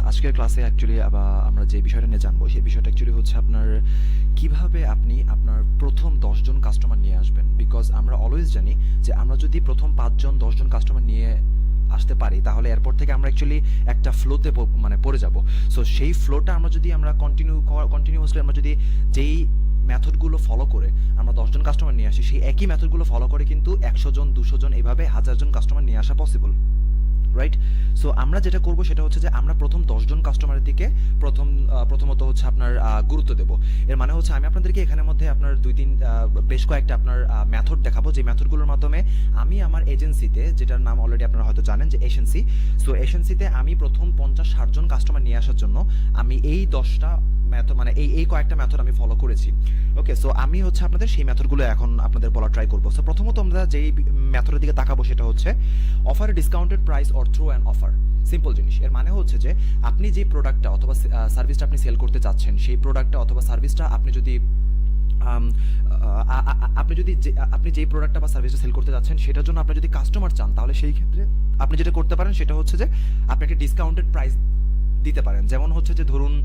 আজকের ক্লাসে অ্যাকচুয়ালি আমরা যে বিষয়টা নিয়ে জানবো সেই বিষয়টা অ্যাকচুয়ালি হচ্ছে আপনার কিভাবে আপনি আপনার প্রথম 10 জন কাস্টমার নিয়ে আসবেন। বিকজ আমরা অলওয়েজ জানি যে আমরা যদি প্রথম 5 জন 10 জন কাস্টমার নিয়ে আসতে পারি তাহলে এরপর থেকে আমরা অ্যাকচুয়ালি একটা ফ্লোতে পড়ে যাব। সো সেই ফ্লোটা আমরা যদি আমরা কন্টিনিউয়াসলি আমরা যদি যেই মেথডগুলো ফলো করে আমরা 10 জন কাস্টমার নিয়ে আসি, সেই একই মেথডগুলো ফলো করে কিন্তু 100 জন 200 জন এভাবে 1000 জন কাস্টমার নিয়ে আসা পসিবল, রাইট? সো আমরা যেটা করব সেটা হচ্ছে যে আমরা প্রথম 10 জন কাস্টমারের দিকে প্রথমত হচ্ছে আপনার গুরুত্ব দেব। এর মানে হচ্ছে আমি আপনাদেরকে এখানের মধ্যে আপনার বেশ কয়েকটা আপনার মেথড দেখাবো, যে মেথডগুলোর মাধ্যমে আমি আমার এজেন্সিতে, যেটার নাম অলরেডি আপনারা হয়তো জানেন যে এজেন্সি, সো এজেন্সিতে আমি প্রথম 50-60 জন কাস্টমার নিয়ে আসার জন্য আমি এই 10টা মেথড মানে এই কয়েকটা মেথড আমি ফলো করেছি। ওকে, সো আমি হচ্ছে আপনাদের সেই মেথডগুলো এখন আপনাদের বলা ট্রাই করবো। সো প্রথমত আমরা যেই মেথডের দিকে তাকাবো সেটা হচ্ছে offer discounted price or throw an offer. Simple জিনিস। এর মানে হচ্ছে যে আপনি যে প্রোডাক্টটা অথবা সার্ভিসটা আপনি সেল করতে চাচ্ছেন, সেই প্রোডাক্টটা অথবা সার্ভিসটা আপনি যদি আপনি যেই প্রোডাক্টটা বা সার্ভিসটা সেল করতে যাচ্ছেন সেটার জন্য আপনি যদি কাস্টমার চান, তাহলে সেই ক্ষেত্রে আপনি যেটা করতে পারেন সেটা হচ্ছে যে আপনি একটা ডিসকাউন্টেড প্রাইস দিতে পারেন। যেমন হচ্ছে যে ধরুন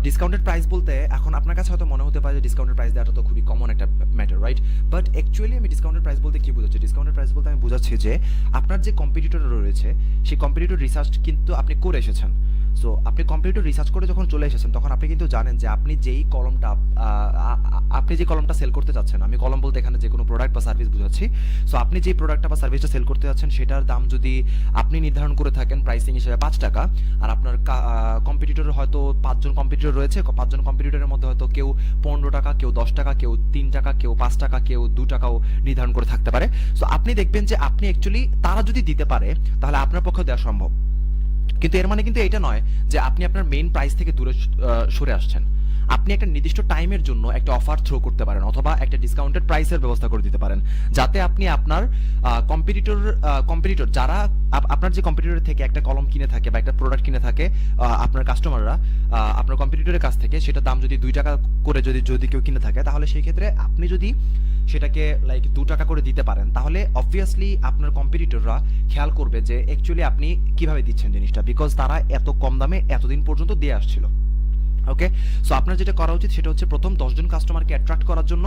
ডিসকাউন্টেড প্রাইস বলতে এখন আপনার কাছে হয়তো মনে হতে পারে যে ডিসকাউন্টেড প্রাইস দেওয়াটা তো খুবই কমন একটা ম্যাটার, রাইট? বাট অ্যাকচুয়ালি আমি ডিসকাউন্টেড প্রাইস বলতে কি বোঝাচ্ছি? ডিসকাউন্টেড প্রাইস বলতে আমি বোঝাচ্ছি যে আপনার যে কম্পিটিটর রয়েছে সেই কম্পিটিটর রিসার্চ কিন্তু আপনি করে এসেছেন। সো আপনি কম্পিটিটর রিসার্চ করে যখন চলে এসেছেন তখন আপনি কিন্তু জানেন যে আপনি যে কলমটা সেল করতে চাচ্ছেন, আমি কলম বলতে এখানে যে কোনো প্রোডাক্ট বা সার্ভিস বোঝাচ্ছি। সো আপনি যে প্রোডাক্টটা বা সার্ভিসটা সেল করতে যাচ্ছেন সেটার দাম যদি আপনি নির্ধারণ করে থাকেন প্রাইসিং হিসেবে 5 টাকা, আর আপনার কম্পিটিটর হয়তো 5 জন কম্পিটিটর রয়েছে, 5 জন কম্পিটিটরের মধ্যে হয়তো কেউ 15 টাকা, কেউ 10 টাকা, কেউ 3 টাকা, কেউ 5 টাকা, কেউ 2 টাকাও নির্ধারণ করে থাকতে পারে। সো আপনি দেখবেন যে আপনি অ্যাকচুয়ালি তারা যদি দিতে পারে তাহলে আপনার পক্ষে দেওয়া সম্ভব। কিন্তু এর মানে কিন্তু এটা নয় যে আপনি আপনার মেইন প্রাইস থেকে দূরে সরে আসছেন। আপনি একটা নির্দিষ্ট টাইমের জন্য একটা অফার থ্রো করতে পারেন অথবা একটা ডিসকাউন্টেড প্রাইসের ব্যবস্থা করে দিতে পারেন, যাতে আপনি আপনার কম্পিটিটর যারা আপনার যে কম্পিটিটরের থেকে একটা কলম কিনে থাকে বা একটা প্রোডাক্ট কিনে থাকে, আপনার কাস্টমাররা আপনার কম্পিটিটরের কাছ থেকে সেটা দাম যদি 2 টাকা করে যদি কেউ কিনে থাকে, তাহলে সেই ক্ষেত্রে আপনি যদি সেটাকে 2 টাকা করে দিতে পারেন, তাহলে অবভিয়াসলি আপনার কম্পিটিটররা খেয়াল করবে যে অ্যাকচুয়ালি আপনি কিভাবে দিচ্ছেন জিনিসটা, বিকজ তারা এত কম দামে এতদিন পর্যন্ত দিয়ে আসছিল। ওকে, সো আপনার যেটা করা উচিত সেটা হচ্ছে প্রথম 10 জন কাস্টমারকে অ্যাট্রাক্ট করার জন্য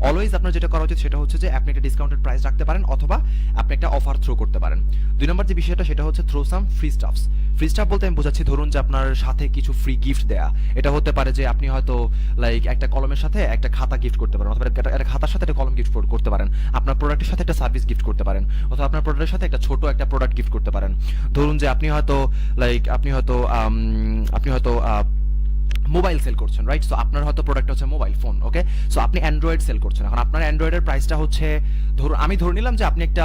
অলওয়েজ আপনার যেটা করা উচিত সেটা হচ্ছে যে আপনি একটা ডিসকাউন্টেড প্রাইস রাখতে পারেন অথবা আপনি একটা অফার থ্রো করতে পারেন। 2 নম্বর যে বিষয়টা সেটা হচ্ছে throw some free stuffs. Free stuff বলতে আমি বোঝাচ্ছি ধরুন যে আপনার সাথে কিছু ফ্রি গিফট দেয়া। এটা হতে পারে যে আপনি হয়তো একটা কলমের সাথে একটা খাতা গিফট করতে পারেন, অথবা একটা খাতার সাথে একটা কলম গিফট করতে পারেন, আপনার প্রোডাক্টের সাথে একটা সার্ভিস গিফট করতে পারেন, অথবা আপনার প্রোডাক্টের সাথে একটা ছোট একটা প্রোডাক্ট গিফট করতে পারেন। ধরুন যে আপনি হয়তো মোবাইল সেল করছেন, রাইট? সো আপনার হয়তো প্রোডাক্ট হচ্ছে মোবাইল ফোন। ওকে, সো আপনি অ্যান্ড্রয়েড সেল করছেন। এখন আপনার অ্যান্ড্রয়েডের প্রাইসটা হচ্ছে আমি ধরে নিলাম যে আপনি একটা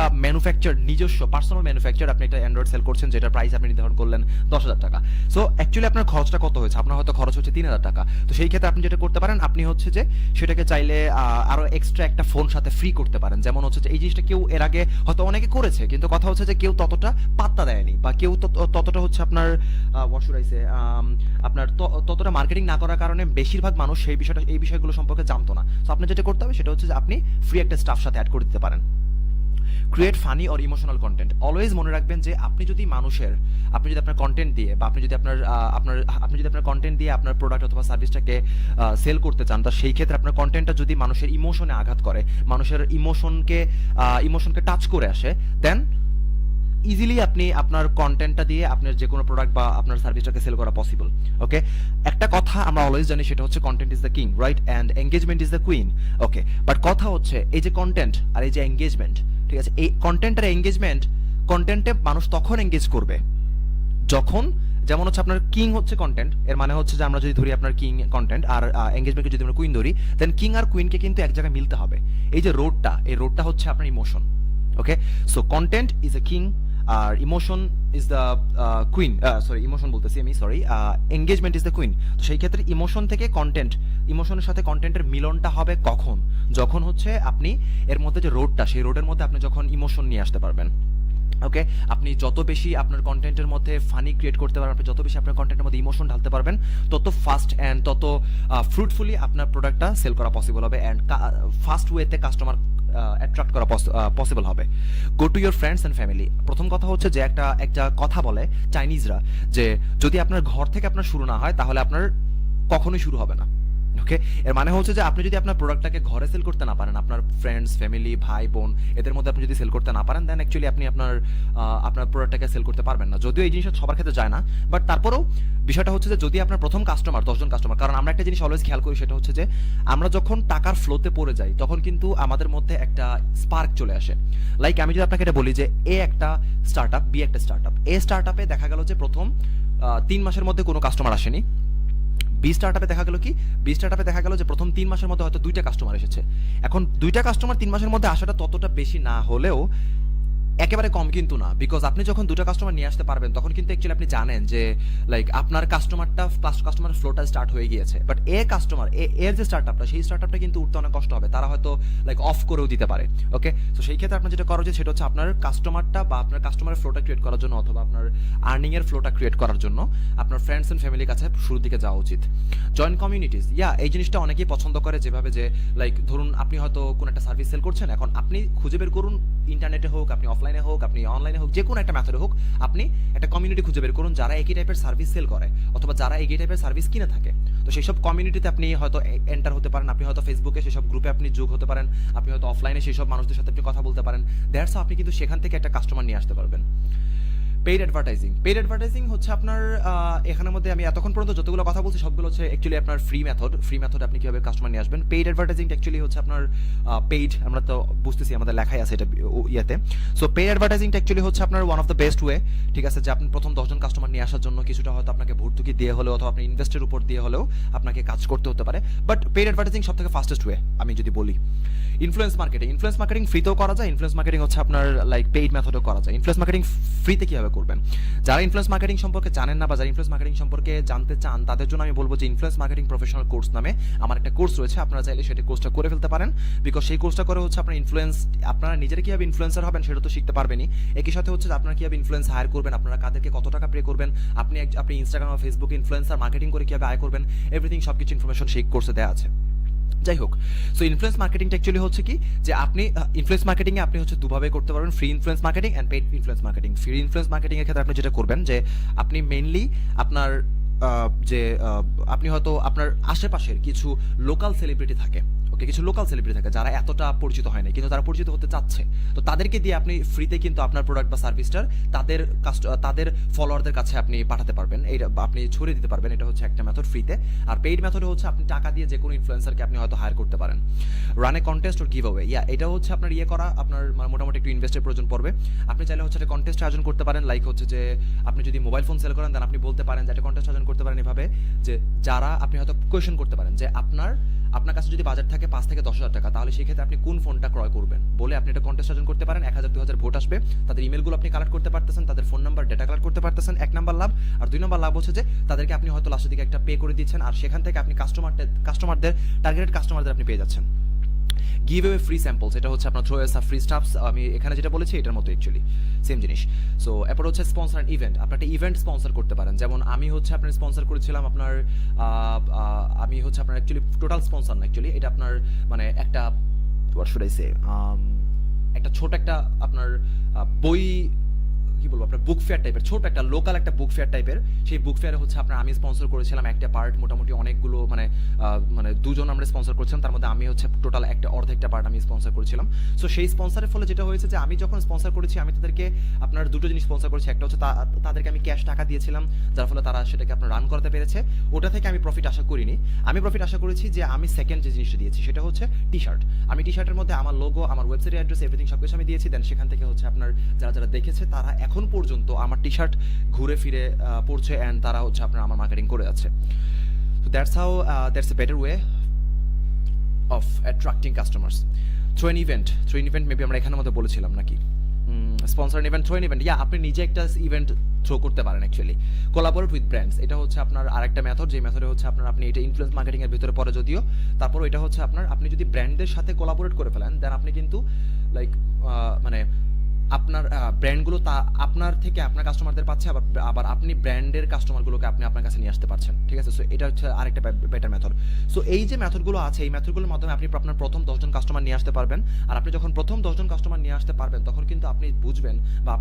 নিজস্ব পার্সোনাল ম্যানুফ্যাকচার আপনি একটা অ্যান্ড্রয়েড সেল করছেন, যেটার প্রাইস আপনি নির্ধারণ করলেন 10,000 টাকা। সো অ্যাকচুয়ালি আপনার খরচটা কত হয়েছে? আপনার হয়তো খরচ হচ্ছে 3,000 টাকা। তো সেই ক্ষেত্রে আপনি যেটা করতে পারেন, আপনি হচ্ছে যে সেটাকে চাইলে আরো এক্সট্রা একটা ফোন সাথে ফ্রি করতে পারেন। যেমন হচ্ছে যে এই জিনিসটা কেউ এর আগে হয়তো অনেকে করেছে, কিন্তু কথা হচ্ছে যে কেউ ততটা পাত্তা দেয়নি বা কেউ ততটা হচ্ছে আপনার আপনার ততটা মার্কেটিং না করার কারণে বেশিরভাগ মানুষ এই বিষয়গুলো সম্পর্কে জানতো না। সো আপনি যেটা করতে হবে সেটা হচ্ছে যে আপনি ফ্রি একটা স্টাফ সাথে অ্যাড করে দিতে পারেন। Create funny or emotional content. Always মনে রাখবেন যে আপনি যদি আপনার কন্টেন্ট দিয়ে বা আপনি যদি আপনার কন্টেন্ট দিয়ে আপনার প্রোডাক্ট অথবা সার্ভিসটাকে সেল করতে চান, তা সেই ক্ষেত্রে আপনার কন্টেন্টটা যদি মানুষের ইমোশনে আঘাত করে, মানুষের ইমোশনকে টাচ করে আসে, দেন ইজিলি আপনি আপনার কন্টেন্টটা দিয়ে আপনার যে কোনো প্রোডাক্ট বা আপনার সার্ভিসটাকে সেল করা পসিবল। ওকে, একটা কথা আমরা অলওয়েজ জানি সেটা হচ্ছে content is the king, right? And engagement is the queen. Okay, but কথা হচ্ছে এই যে কন্টেন্ট আর এই যে এঙ্গেজমেন্ট, ঠিক আছে, এই কন্টেন্ট আর এঙ্গেজমেন্ট, কন্টেন্টে মানুষ তখন এঙ্গেজ করবে যখন, যেমন হচ্ছে আপনার কিং হচ্ছে কন্টেন্ট, এর মানে হচ্ছে যে আমরা যদি ধরি আপনার কিং কন্টেন্ট আর এঙ্গেজমেন্টকে যদি আমরা কুইন ধরি, দেন কিং আর কুইনকে কিন্তু এক জায়গায় মিলতে হবে। এই যে রোডটা হচ্ছে আপনার emotion. Okay, so content is a king আর emotion is the queen, engagement is the queen. তো সেই ক্ষেত্রে ইমোশনের সাথে কন্টেন্টের মিলনটা হবে কখন? যখন হচ্ছে আপনি এর মধ্যে যে সেই রোডের মধ্যে আপনি যখন ইমোশন নিয়ে আসতে পারবেন। ওকে, আপনি যত বেশি আপনার কন্টেন্টের মধ্যে ফানি ক্রিয়েট করতে পারবেন, আপনি যত বেশি আপনার কন্টেন্টের মধ্যে ইমোশন ঢালতে পারবেন, তত ফাস্ট অ্যান্ড তত ফ্রুটফুলি আপনার প্রোডাক্টটা সেল করা পসিবল হবে, অ্যান্ড ফাস্ট ওয়েতে কাস্টমার অ্যাট্রাক্ট করা পসিবল হবে। Go to your friends and family. প্রথম কথা হচ্ছে যে একটা কথা বলে চাইনিজরা যে যদি আপনার ঘর থেকে আপনার শুরু না হয় তাহলে আপনার কখনোই শুরু হবে না। ওকে, এর মানে হচ্ছে যে আপনি যদি আপনার প্রোডাক্টটাকে ঘরে সেল করতে না পারেন, আপনার ফ্রেন্ডস ফ্যামিলি ভাই বোন এদের মধ্যে আপনি যদি সেল করতে না পারেন, দেন অ্যাকচুয়ালি আপনি আপনার প্রোডাক্টটাকে সেল করতে পারবেন না। যদিও এই জিনিসটা সবার ক্ষেত্রে যায় না, বাট তারপরেও বিষয়টা হচ্ছে যে যদি আপনার প্রথম কাস্টমার 10 জন কাস্টমার, কারণ আমরা একটা জিনিস অলওয়েজ খেয়াল করি, সেটা হচ্ছে যে আমরা যখন টাকার ফ্লোতে পড়ে যাই তখন কিন্তু আমাদের মধ্যে একটা স্পার্ক চলে আসে। লাইক আমি যদি আপনাকে এটা বলি যে এ একটা স্টার্টআপ, বি একটা স্টার্টআপ, এ স্টার্টআপে দেখা গেল যে প্রথম 3 মাসের মধ্যে কোনো কাস্টমার আসেনি। বি স্টার্টআপে দেখা গেল যে প্রথম 3 মাসের মধ্যে হয়তো 2টা কাস্টমার এসেছে। এখন 2টা কাস্টমার 3 মাসের মধ্যে আসাটা ততটা বেশি না হলেও একেবারে কম কিন্তু না, বিকজ আপনি যখন 2টা কাস্টমার নিয়ে আসতে পারবেন তখন কিন্তু অ্যাকচুয়ালি আপনি জানেন যে লাইক আপনার কাস্টমার ফ্লোটা স্টার্ট হয়ে গিয়েছে। বাট এর যে স্টার্টআপটা, সেই স্টার্টআপটা কিন্তু উঠতে অনেক কষ্ট হবে, তারা হয়তো লাইক অফ করেও দিতে পারে। ওকে, তো সেই ক্ষেত্রে আপনার যেটা করা উচিত সেটা হচ্ছে আপনার কাস্টমারটা বা আপনার কাস্টমারের ফ্লোটা ক্রিয়েট করার জন্য অথবা আপনার আর্নিং এর ফ্লোটা ক্রিয়েট করার জন্য আপনার ফ্রেন্ডস এন্ড ফ্যামিলির কাছে শুরুর দিকে যাওয়া উচিত। জয়েন কমিউনিটিস, এই জিনিসটা অনেকেই পছন্দ করে, যেভাবে যে লাইক ধরুন আপনি হয়তো কোনো একটা সার্ভিস সেল করছেন, এখন আপনি খুঁজে বের করুন, ইন্টারনেটে হোক, আপনি অফলাইনে হোক, আপনি অনলাইনে হোক, যে কোনো একটা মেথডে হোক, আপনি একটা কমিউনিটি খুঁজে বের করুন যারা একই টাইপের সার্ভিস সেল করে অথবা যারা একই টাইপের সার্ভিস কিনে থাকে। তো সেই সব কমিউনিটিতে আপনি হয়তো এন্টার হতে পারেন, আপনি হয়তো ফেসবুকে সেই সব গ্রুপে আপনি যোগ হতে পারেন, আপনি হয়তো অফলাইনে সেই সব মানুষদের সাথে আপনি কথা বলতে পারেন। দ্যাটস আপনি কিন্তু সেখান থেকে একটা কাস্টমার নিয়ে আসতে পারবেন। পেইড অ্যাডভার্টাইজিং হচ্ছে আপনার এখানের মধ্যে আমি এতক্ষণ পর্যন্ত যতগুলো কথা বলছি সবগুলো হচ্ছে অ্যাকচুয়ালি আপনার ফ্রি মেথড আপনি কিভাবে কাস্টমার নিয়ে আসবেন। পেইড অ্যাডভার্টাইজিংটা অ্যাকচুয়ালি হচ্ছে আপনার পেইড, আমরা তো বুঝতেছি আমাদের লেখাই আছে এটা ইয়েতে। সো পেইড অ্যাডভার্টাইজিংটা অ্যাকচুয়ালি হচ্ছে আপনার one of the best way, ঠিক আছে, যে আপনি প্রথম 10 জন কাস্টমার নিয়ে আসার জন্য কিছুটা হয়তো আপনাকে ভর্তুকি দিয়ে হলেও অথবা আপনি ইনভেস্টের উপর দিয়ে হলেও আপনাকে কাজ করতে হতে পারে। বাট পেইড অ্যাডভার্টাইজিং সব থেকে ফাস্টেস্ট ওয়ে আমি যদি বলি। ইনফ্লুয়েন্স মার্কেটিং ফ্রিতেও করা যায়, ইনফ্লুয়েন্স মার্কেটিং হচ্ছে আপনার লাইক পেইড মেথডেও করা যায়। ইনফ্লুয়েন্স মার্কেটিং ফ্রিতে কিভাবে করবেন, যারা ইনফ্লুয়েন্স মার্কেটিং সম্পর্কে জানেন না বা যারা ইনফ্লুয়েন্স মার্কেটিং সম্পর্কে জানতে চান তাদের জন্য আমি বলবো যে ইনফ্লুয়েন্স মার্কেটিং প্রফেশনাল কোর্স নামে আমার একটা কোর্স রয়েছে, আপনারা চাইলে সেটা কোর্সটা করে ফেলতে পারেন। বিকজ সেই কোর্সটা করে হচ্ছে আপনারা নিজেরা কিভাবে ইনফ্লুয়েন্সার হবেন সেটা তো শিখতে পারবেনই, একই সাথে হচ্ছে আপনারা কিভাবে ইনফ্লুয়েন্স হায়ার করবেন, আপনারা কাদেরকে কত টাকা পে করবেন, আপনি ইনস্টাগ্রাম বা ফেসবুকে ইনফ্লুয়েন্সার মার্কেটিং করে কিভাবে আয় করবেন, এভরিথিং সবকিছু ইনফরমেশন সেই কোর্সে দেওয়া আছে। যাই হোক, সো ইনফ্লুয়েন্স মার্কেটিংটা অ্যাকচুয়ালি হচ্ছে কি যে আপনি ইনফ্লুয়েন্স মার্কেটিং এ আপনি হচ্ছে দুভাবে করতে পারবেন, free influence marketing and paid influence marketing. Free influence marketing এর ক্ষেত্রে আপনি যেটা করবেন যে আপনি মেইনলি আপনার আপনি হয়তো আপনার আশেপাশের কিছু লোকাল সেলিব্রিটি থাকে, কিছু লোকাল সেলিব্রিটি থাকে যারা এতটা পরিচিত হয় না কিন্তু তারা পরিচিত হতে চাচ্ছে, তো তাদেরকে দিয়ে আপনি ফ্রিতে কিন্তু আপনার প্রোডাক্ট বা সার্ভিসটার তাদের ফলোয়ারদের কাছে আপনি পাঠাতে পারবেন, এইটা আপনি ছড়িয়ে দিতে পারবেন। এটা হচ্ছে একটা মেথড ফ্রিতে। আর পেইড মেথডে হচ্ছে আপনি টাকা দিয়ে যে কোনো ইনফ্লুয়েন্সারকে আপনি হয়তো হায়ার করতে পারেন। Run A contest or give away, এটা হচ্ছে আপনার করা, আপনার মোটামুটি একটু ইনভেস্টের প্রয়োজন পড়বে। আপনি চাইলে হচ্ছে একটা কন্টেস্ট আয়োজন করতে পারেন, লাইক হচ্ছে যে আপনি যদি মোবাইল ফোন সেল করেন দেন আপনি বলতে পারেন যে একটা কন্টেস্ট আয়োজন করতে পারেন এভাবে যে যারা আপনি হয়তো কোয়েশ্চেন করতে পারেন যে আপনার কাছে যদি বাজেট থাকে 5 থেকে 10,000 টাকা, তাহলে সেই ক্ষেত্রে আপনি কোন ফোনটা ক্রয় করবেন বলে আপনি একটা কন্টেস্ট আয়োজন করতে পারেন। 1000-2000 ভোট আসবে, তাদের ইমেলগুলো আপনি কালেক্ট করতে পারতেছেন, তাদের ফোন নাম্বার ডেটা কালেক্ট করতে পারতেছেন, 1 নাম্বার লাভ। আর 2 নাম্বার লাভ হচ্ছে যে তাদেরকে আপনি হয়তো লাস্টের দিকে একটা পে করে দিচ্ছেন, আর সেখান থেকে আপনি টার্গেটেড কাস্টমারদের আপনি পেয়ে যাচ্ছেন। গিভ অ্যাওয়ে ফ্রি স্যাম্পলস, এটা হচ্ছে আপনার থ্রো ফ্রি স্টাফস, আমি এখানে যেটা বলেছি এটার মতো অ্যাকচুয়ালি সেম জিনিস। সো এরপর হচ্ছে স্পন্সর ইভেন্ট, আপনি একটা ইভেন্ট স্পন্সর করতে পারেন। যেমন আমি হচ্ছে আপনার স্পন্সর করেছিলাম আপনার আমি হচ্ছে আপনার অ্যাকচুয়ালি টোটাল স্পন্সর না, অ্যাকচুয়ালি এটা আপনার মানে একটা হোয়াট শুড আই সে একটা ছোট একটা আপনার বই কি বলবো আপনার বুক ফেয়ার টাইপের, ছোট একটা লোকাল একটা বুক ফেয়ার টাইপের, সেই বুক ফেয়ারে হচ্ছে আপনার আমি স্পন্সর করেছিলাম একটা পার্ট, মোটামুটি অনেকগুলো মানে 2 জন আমরা স্পন্সর করেছিলাম, তার মধ্যে আমি হচ্ছে টোটাল অর্ধেকটা পার্ট আমি স্পন্সর করেছিলাম। সো সেই স্পন্সরের ফলে যেটা হয়েছে যে আমি যখন স্পন্সর করেছি আমি তাদেরকে আপনার 2টো জিনিস স্পন্সর করেছি, একটা হচ্ছে তাদেরকে আমি ক্যাশ টাকা দিয়েছিলাম যার ফলে তারা সেটাকে আপনার রান করতে পেরেছে, ওটা থেকে আমি প্রফিট আশা করিনি। আমি প্রফিট আশা করেছি যে আমি সেকেন্ড যে জিনিসটা দিয়েছি সেটা হচ্ছে টি শার্ট। আমি টি শার্টের মধ্যে আমার লোগো, আমার ওয়েবসাইট অ্যাড্রেস, এভরিথিং সবকিছু আমি দিয়েছি। দেন সেখান থেকে হচ্ছে আপনার যারা দেখেছে তারা এখন পর্যন্ত আমার টি শার্ট ঘুরে ফিরে পড়ছে অ্যান্ড তারা হচ্ছে আপনার আমার মার্কেটিং করে যাচ্ছে। So that's a better way of attracting customers. Through an event maybe আমরা এখানের মধ্যে বলেছিলাম নাকি, স্পন্সর ইভেন্ট, থ্রো ইভেন্ট, আপনি নিজে একটা ইভেন্ট থ্রো করতে পারেন অ্যাকচুয়ালি। কোলাবোরেট উইথ ব্র্যান্ডস, এটা হচ্ছে আপনার আরেকটা মেথড, যে মেথডে হচ্ছে আপনি এটা ইনফ্লুয়েন্স মার্কেটিং এর ভিতরে পড়ে যদিও, তারপর এটা হচ্ছে আপনি যদি ব্র্যান্ডের সাথে কোলাবোরেট করে ফেলেন দেন আপনি কিন্তু লাইক মানে আপনার ব্র্যান্ডগুলো তা আপনার থেকে আপনার কাস্টমারদের পাচ্ছে, আবার আবার আপনি ব্র্যান্ডের কাস্টমারগুলোকে আপনি আপনার কাছে নিয়ে আসতে পারছেন, ঠিক আছে? সো এটা হচ্ছে আরেকটা বেটার মেথড। সো এই যে মেথডগুলো আছে, এই মেথডগুলোর মাধ্যমে আপনি আপনার প্রথম 10 জন কাস্টমার নিয়ে আসতে পারবেন। আর আপনি যখন প্রথম 10 জন কাস্টমার নিয়ে আসতে পারবেন, তখন কিন্তু আপনি বুঝবেন বা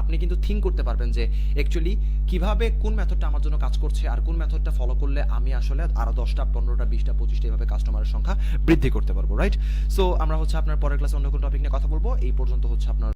আপনি কিন্তু থিঙ্ক করতে পারবেন যে অ্যাকচুয়ালি কিভাবে কোন মেথডটা আমার জন্য কাজ করছে, আর কোন মেথডটা ফলো করলে আমি আসলে আরো 10টা 15টা 20টা 25টা এভাবে কাস্টমারের সংখ্যা বৃদ্ধি করতে পারবো, রাইট? সো আমরা হচ্ছে আপনার পরের ক্লাসে অন্য কোনো টপিক নিয়ে কথা বলবো। এই পর্যন্ত হচ্ছে আপনার